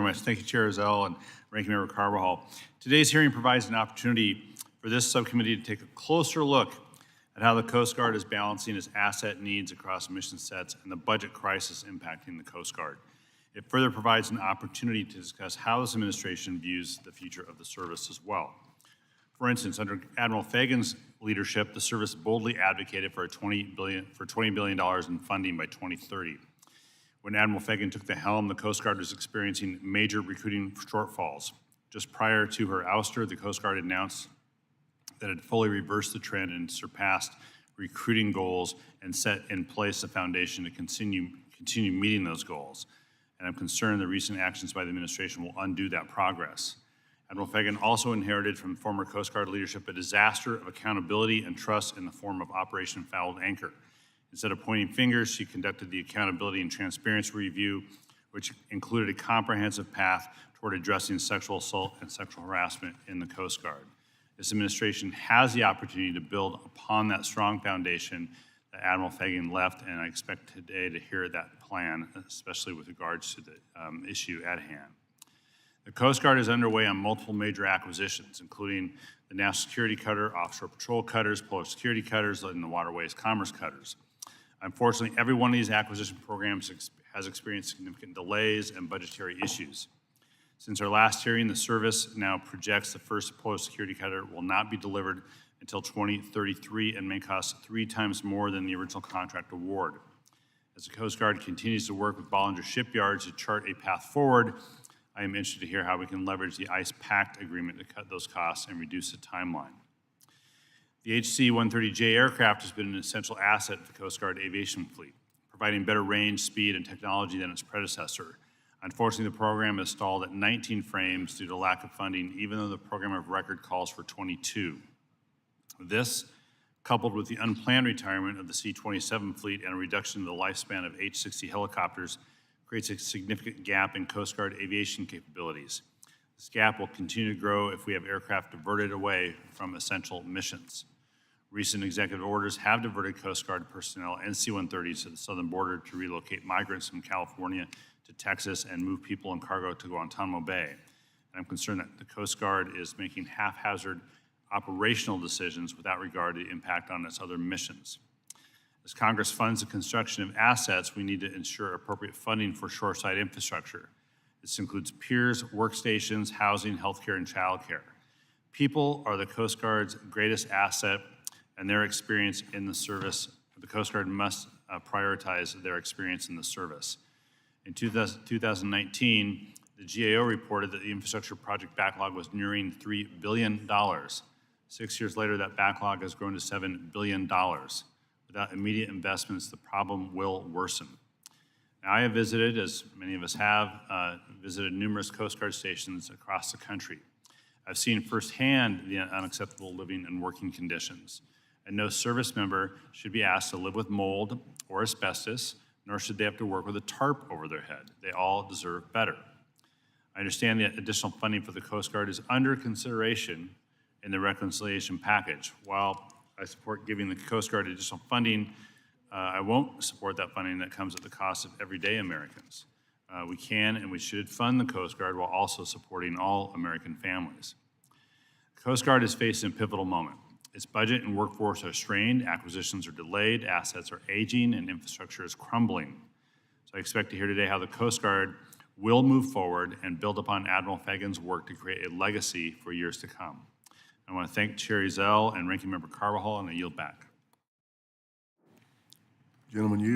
much. Thank you, Chair Zell and Ranking Member Carbajal. Today's hearing provides an opportunity for this subcommittee to take a closer look at how the Coast Guard is balancing its asset needs across mission sets and the budget crisis impacting the Coast Guard. It further provides an opportunity to discuss how this administration views the future of the service as well. For instance, under Admiral Fagan's leadership, the service boldly advocated for $20 billion in funding by 2030. When Admiral Fagan took the helm, the Coast Guard was experiencing major recruiting shortfalls. Just prior to her ouster, the Coast Guard announced that it fully reversed the trend and surpassed recruiting goals and set in place a foundation to continue meeting those goals. And I'm concerned the recent actions by the administration will undo that progress. Admiral Fagan also inherited from former Coast Guard leadership a disaster of accountability and trust in the form of Operation Fouled Anchor. Instead of pointing fingers, she conducted the Accountability and Transparency Review, which included a comprehensive path toward addressing sexual assault and sexual harassment in the Coast Guard. This administration has the opportunity to build upon that strong foundation that Admiral Fagan left, and I expect today to hear that plan, especially with regards to the issue at hand. The Coast Guard is underway on multiple major acquisitions, including the National Security Cutter, Offshore Patrol Cutters, Polar Security Cutters, and the Waterways Commerce Cutters. Unfortunately, every one of these acquisition programs has experienced significant delays and budgetary issues. Since our last hearing, the service now projects the first Polar Security Cutter will not be delivered until 2033 and may cost 3 times more than the original contract award. As the Coast Guard continues to work with Bollinger Shipyards to chart a path forward, I am interested to hear how we can leverage the ICE Pact agreement to cut those costs and reduce the timeline. The HC-130J aircraft has been an essential asset for the Coast Guard aviation fleet, providing better range, speed, and technology than its predecessor. Unfortunately, the program is stalled at 19 frames due to lack of funding, even though the program of record calls for 22. This, coupled with the unplanned retirement of the C-27 fleet and a reduction in the lifespan of H-60 helicopters, creates a significant gap in Coast Guard aviation capabilities. This gap will continue to grow if we have aircraft diverted away from essential missions. Recent executive orders have diverted Coast Guard personnel and C-130s to the southern border to relocate migrants from California to Texas and move people and cargo to Guantanamo Bay. And I'm concerned that the Coast Guard is making haphazard operational decisions without regard to the impact on its other missions. As Congress funds the construction of assets, we need to ensure appropriate funding for shoreside infrastructure. This includes piers, workstations, housing, healthcare, and childcare. People are the Coast Guard's greatest asset, and their experience in the service, the Coast Guard must prioritize their experience in the service. In 2019, the GAO reported that the infrastructure project backlog was nearing $3 billion. 6 years later, that backlog has grown to $7 billion. Without immediate investments, the problem will worsen. Now, I have visited, as many of us have, visited numerous Coast Guard stations across the country. I've seen firsthand the unacceptable living and working conditions. And no service member should be asked to live with mold or asbestos, nor should they have to work with a tarp over their head. They all deserve better. I understand that additional funding for the Coast Guard is under consideration in the reconciliation package. While I support giving the Coast Guard additional funding, I won't support that funding that comes at the cost of everyday Americans. We can and we should fund the Coast Guard while also supporting all American families. The Coast Guard is facing a pivotal moment. Its budget and workforce are strained, acquisitions are delayed, assets are aging, and infrastructure is crumbling. So I expect to hear today how the Coast Guard will move forward and build upon Admiral Fagan's work to create a legacy for years to come. I want to thank Chair Zell and Ranking Member Carbajal, and I yield back. Gentlemen, you